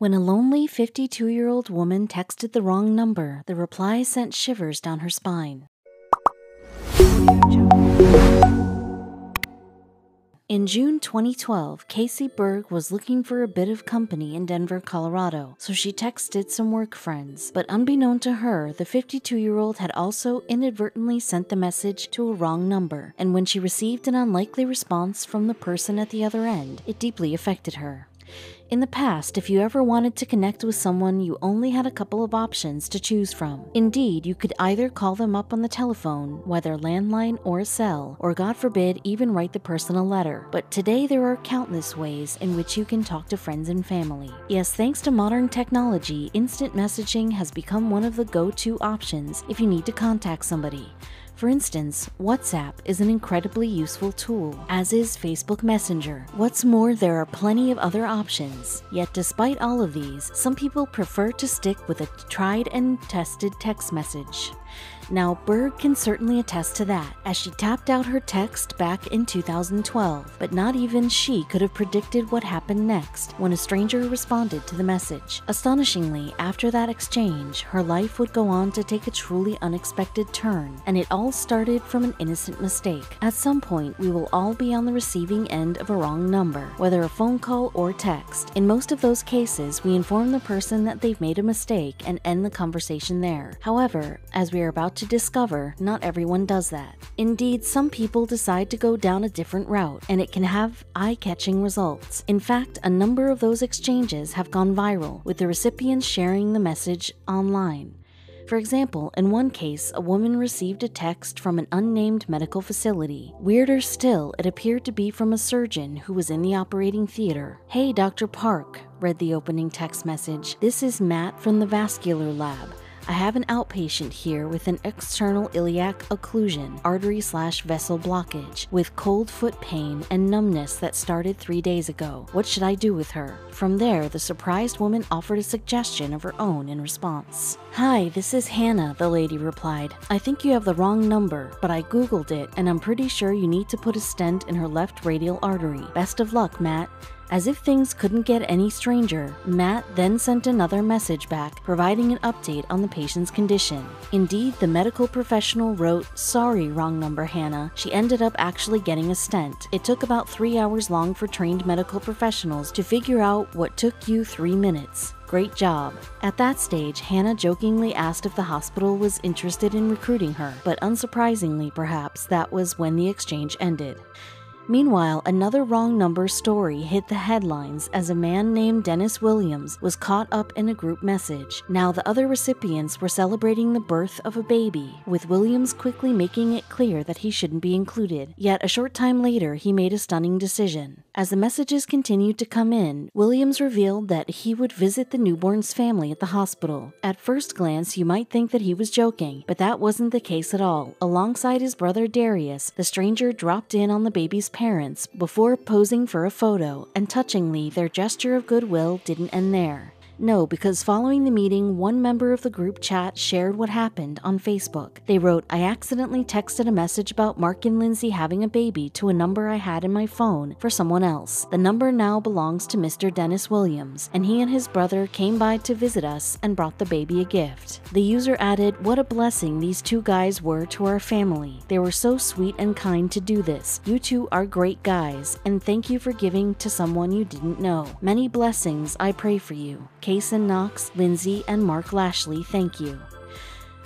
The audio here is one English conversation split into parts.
When a lonely 52-year-old woman texted the wrong number, the reply sent shivers down her spine. In June 2012, Casey Berg was looking for a bit of company in Denver, Colorado, so she texted some work friends. But unbeknown to her, the 52-year-old had also inadvertently sent the message to a wrong number, and when she received an unlikely response from the person at the other end, it deeply affected her. In the past, if you ever wanted to connect with someone, you only had a couple of options to choose from. Indeed, you could either call them up on the telephone, whether landline or a cell, or God forbid, even write the person a letter. But today there are countless ways in which you can talk to friends and family. Yes, thanks to modern technology, instant messaging has become one of the go-to options if you need to contact somebody. For instance, WhatsApp is an incredibly useful tool, as is Facebook Messenger. What's more, there are plenty of other options. Yet despite all of these, some people prefer to stick with a tried and tested text message. Now, Berg can certainly attest to that, as she tapped out her text back in 2012, but not even she could have predicted what happened next when a stranger responded to the message. Astonishingly, after that exchange, her life would go on to take a truly unexpected turn, and it all started from an innocent mistake. At some point, we will all be on the receiving end of a wrong number, whether a phone call or text. In most of those cases, we inform the person that they've made a mistake and end the conversation there. However, as we are about to discover, not everyone does that. Indeed, some people decide to go down a different route, and it can have eye-catching results. In fact, a number of those exchanges have gone viral, with the recipients sharing the message online. For example, in one case, a woman received a text from an unnamed medical facility. Weirder still, it appeared to be from a surgeon who was in the operating theater. "Hey, Dr. Park," read the opening text message. "This is Matt from the vascular lab. I have an outpatient here with an external iliac occlusion, artery/vessel blockage, with cold foot pain and numbness that started 3 days ago. What should I do with her?" From there, the surprised woman offered a suggestion of her own in response. "Hi, this is Hannah," the lady replied. "I think you have the wrong number, but I googled it and I'm pretty sure you need to put a stent in her left radial artery. Best of luck, Matt." As if things couldn't get any stranger, Matt then sent another message back, providing an update on the patient's condition. Indeed, the medical professional wrote, "Sorry, wrong number, Hannah. She ended up actually getting a stent. It took about 3 hours long for trained medical professionals to figure out what took you 3 minutes. Great job." At that stage, Hannah jokingly asked if the hospital was interested in recruiting her, but unsurprisingly perhaps, that was when the exchange ended. Meanwhile, another wrong number story hit the headlines as a man named Dennis Williams was caught up in a group message. Now, the other recipients were celebrating the birth of a baby, with Williams quickly making it clear that he shouldn't be included. Yet a short time later, he made a stunning decision. As the messages continued to come in, Williams revealed that he would visit the newborn's family at the hospital. At first glance, you might think that he was joking, but that wasn't the case at all. Alongside his brother Darius, the stranger dropped in on the baby's parents before posing for a photo, and touchingly, their gesture of goodwill didn't end there. No, because following the meeting, one member of the group chat shared what happened on Facebook. They wrote, "I accidentally texted a message about Mark and Lindsay having a baby to a number I had in my phone for someone else. The number now belongs to Mr. Dennis Williams, and he and his brother came by to visit us and brought the baby a gift." The user added, "What a blessing these two guys were to our family. They were so sweet and kind to do this. You two are great guys, and thank you for giving to someone you didn't know. Many blessings, I pray for you. Kason Knox, Lindsay, and Mark Lashley, thank you."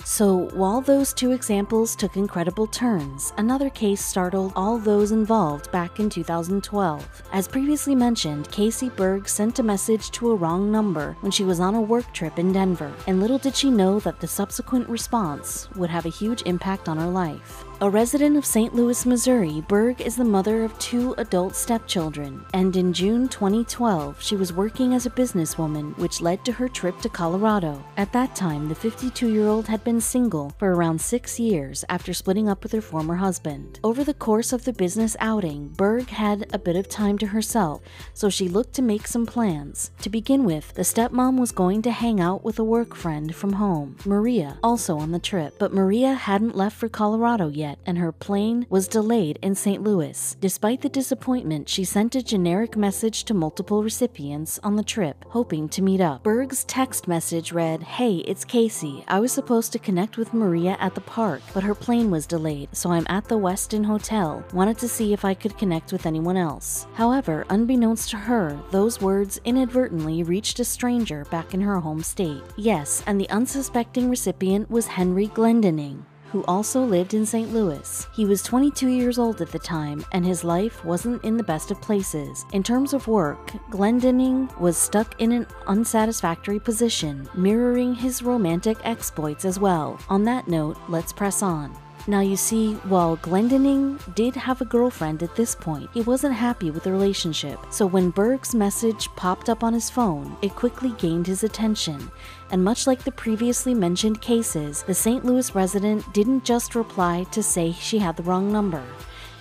So, while those two examples took incredible turns, another case startled all those involved back in 2012. As previously mentioned, Casey Berg sent a message to a wrong number when she was on a work trip in Denver, and little did she know that the subsequent response would have a huge impact on her life. A resident of St. Louis, Missouri, Berg is the mother of 2 adult stepchildren, and in June 2012, she was working as a businesswoman, which led to her trip to Colorado. At that time, the 52-year-old had been single for around 6 years after splitting up with her former husband. Over the course of the business outing, Berg had a bit of time to herself, so she looked to make some plans. To begin with, the stepmom was going to hang out with a work friend from home, Maria, also on the trip, but Maria hadn't left for Colorado yet. yet, and her plane was delayed in St. Louis. Despite the disappointment, she sent a generic message to multiple recipients on the trip, hoping to meet up. Berg's text message read, "Hey, it's Casey. I was supposed to connect with Maria at the park, but her plane was delayed, so I'm at the Westin Hotel. Wanted to see if I could connect with anyone else." However, unbeknownst to her, those words inadvertently reached a stranger back in her home state. Yes, and the unsuspecting recipient was Henry Glendening, who also lived in St. Louis. He was 22 years old at the time, and his life wasn't in the best of places. In terms of work, Glendening was stuck in an unsatisfactory position, mirroring his romantic exploits as well. On that note, let's press on. Now you see, while Glendening did have a girlfriend at this point, he wasn't happy with the relationship. So when Berg's message popped up on his phone, it quickly gained his attention. And much like the previously mentioned cases, the St. Louis resident didn't just reply to say she had the wrong number.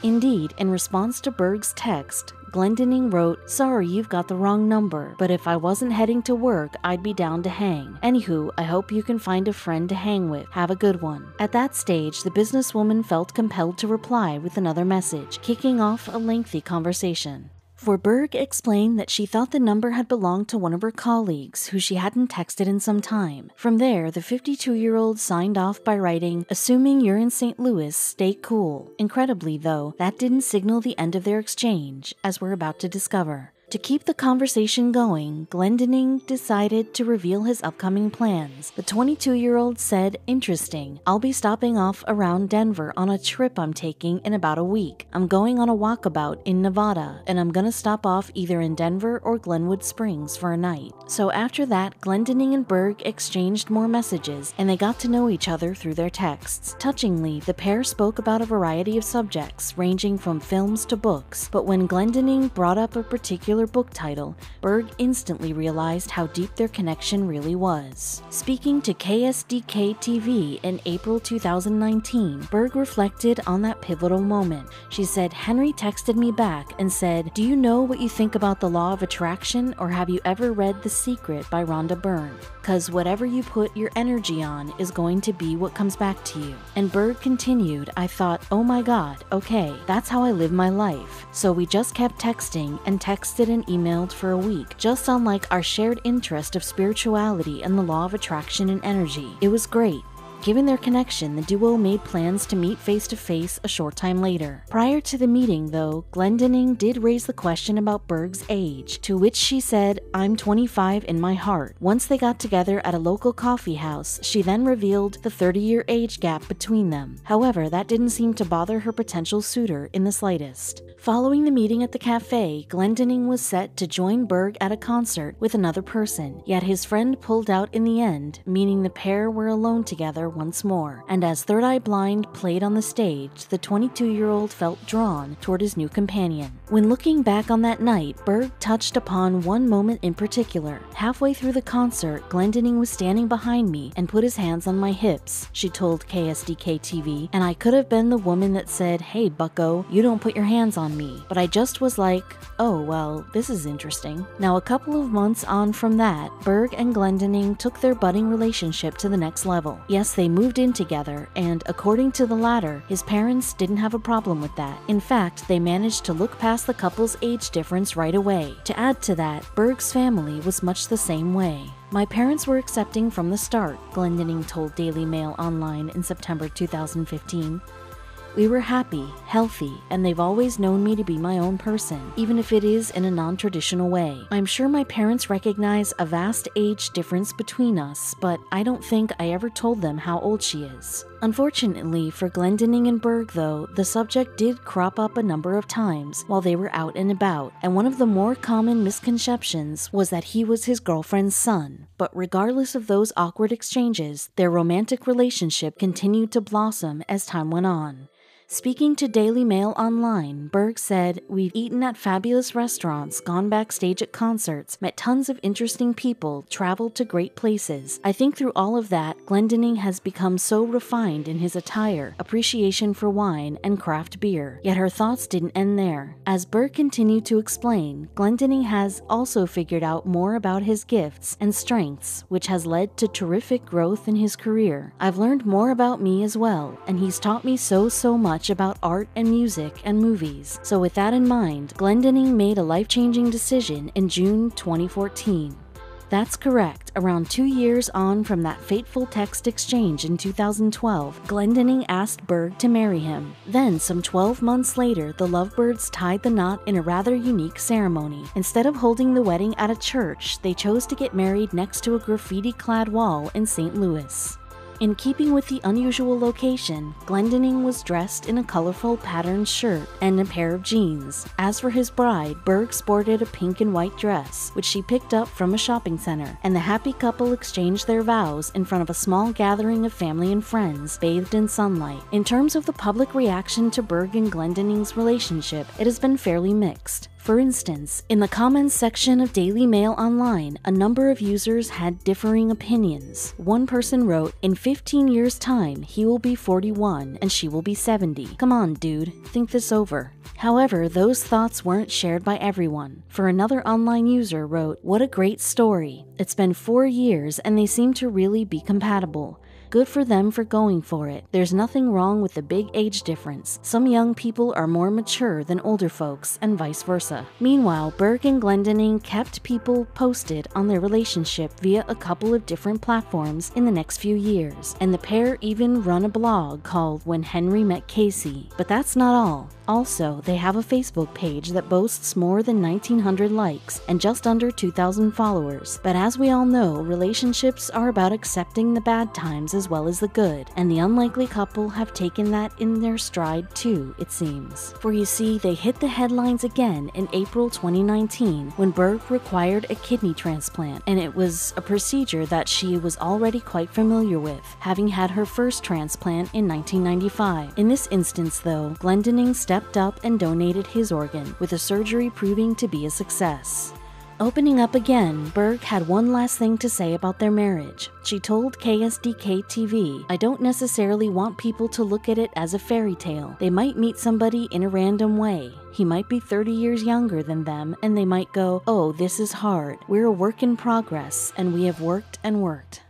Indeed, in response to Berg's text, Glendening wrote, "Sorry, you've got the wrong number, but if I wasn't heading to work, I'd be down to hang. Anywho, I hope you can find a friend to hang with. Have a good one." At that stage, the businesswoman felt compelled to reply with another message, kicking off a lengthy conversation. For Berg explained that she thought the number had belonged to one of her colleagues who she hadn't texted in some time. From there, the 52-year-old signed off by writing, "Assuming you're in St. Louis, stay cool." Incredibly, though, that didn't signal the end of their exchange, as we're about to discover. To keep the conversation going, Glendening decided to reveal his upcoming plans. The 22-year-old said, "Interesting. I'll be stopping off around Denver on a trip I'm taking in about a week. I'm going on a walkabout in Nevada, and I'm gonna stop off either in Denver or Glenwood Springs for a night." So after that, Glendening and Berg exchanged more messages, and they got to know each other through their texts. Touchingly, the pair spoke about a variety of subjects, ranging from films to books, but when Glendening brought up a particular book title, Berg instantly realized how deep their connection really was. Speaking to KSDK-TV in April 2019, Berg reflected on that pivotal moment. She said, "Henry texted me back and said, 'Do you know what you think about the law of attraction, or have you ever read The Secret by Rhonda Byrne? 'Cause whatever you put your energy on is going to be what comes back to you.'" And Berg continued, "I thought, oh my god, okay, that's how I live my life." So we just kept texting and texted and emailed for a week, just on like our shared interest of spirituality and the law of attraction and energy. It was great. Given their connection, the duo made plans to meet face-to-face a short time later. Prior to the meeting, though, Glendening did raise the question about Berg's age, to which she said, "I'm 25 in my heart." Once they got together at a local coffee house, she then revealed the 30-year age gap between them. However, that didn't seem to bother her potential suitor in the slightest. Following the meeting at the cafe, Glendening was set to join Berg at a concert with another person, yet his friend pulled out in the end, meaning the pair were alone together once more. And as Third Eye Blind played on the stage, the 22-year-old felt drawn toward his new companion. When looking back on that night, Berg touched upon one moment in particular. Halfway through the concert, Glendening was standing behind me and put his hands on my hips, she told KSDK-TV, and I could have been the woman that said, "Hey bucko, you don't put your hands on me." But I just was like, oh well, this is interesting. Now a couple of months on from that, Berg and Glendening took their budding relationship to the next level. Yes, they moved in together, and according to the latter, his parents didn't have a problem with that. In fact, they managed to look past the couple's age difference right away. To add to that, Berg's family was much the same way. "My parents were accepting from the start," Glendening told Daily Mail Online in September 2015. "We were happy, healthy, and they've always known me to be my own person, even if it is in a non-traditional way. I'm sure my parents recognize a vast age difference between us, but I don't think I ever told them how old she is." Unfortunately for Glendening and Berg, though, the subject did crop up a number of times while they were out and about, and one of the more common misconceptions was that he was his girlfriend's son. But regardless of those awkward exchanges, their romantic relationship continued to blossom as time went on. Speaking to Daily Mail Online, Berg said, "We've eaten at fabulous restaurants, gone backstage at concerts, met tons of interesting people, traveled to great places. I think through all of that, Glendinning has become so refined in his attire, appreciation for wine, and craft beer." Yet her thoughts didn't end there. As Berg continued to explain, Glendinning has also figured out more about his gifts and strengths, which has led to terrific growth in his career. "I've learned more about me as well, and he's taught me so much about art and music and movies." So with that in mind, Glendinning made a life-changing decision in June 2014. That's correct. Around 2 years on from that fateful text exchange in 2012, Glendinning asked Berg to marry him. Then, some 12 months later, the lovebirds tied the knot in a rather unique ceremony. Instead of holding the wedding at a church, they chose to get married next to a graffiti-clad wall in St. Louis. In keeping with the unusual location, Glendinning was dressed in a colorful patterned shirt and a pair of jeans. As for his bride, Berg sported a pink and white dress, which she picked up from a shopping center, and the happy couple exchanged their vows in front of a small gathering of family and friends, bathed in sunlight. In terms of the public reaction to Berg and Glendinning's relationship, it has been fairly mixed. For instance, in the comments section of Daily Mail Online, a number of users had differing opinions. One person wrote, "In 15 years' time, he will be 41 and she will be 70. Come on, dude, think this over." However, those thoughts weren't shared by everyone. For another online user wrote, "What a great story. It's been 4 years and they seem to really be compatible. Good for them for going for it. There's nothing wrong with the big age difference. Some young people are more mature than older folks, and vice versa." Meanwhile, Berg and Glendinning kept people posted on their relationship via a couple of different platforms in the next few years, and the pair even run a blog called When Henry Met Casey. But that's not all. Also, they have a Facebook page that boasts more than 1,900 likes and just under 2,000 followers. But as we all know, relationships are about accepting the bad times as well as the good, and the unlikely couple have taken that in their stride too, it seems. For you see, they hit the headlines again in April 2019 when Berg required a kidney transplant, and it was a procedure that she was already quite familiar with, having had her first transplant in 1995. In this instance, though, Glendinning stepped up and donated his organ, with the surgery proving to be a success. Opening up again, Berg had one last thing to say about their marriage. She told KSDK-TV, "I don't necessarily want people to look at it as a fairy tale. They might meet somebody in a random way. He might be 30 years younger than them, and they might go, 'Oh, this is hard. We're a work in progress, and we have worked and worked.'"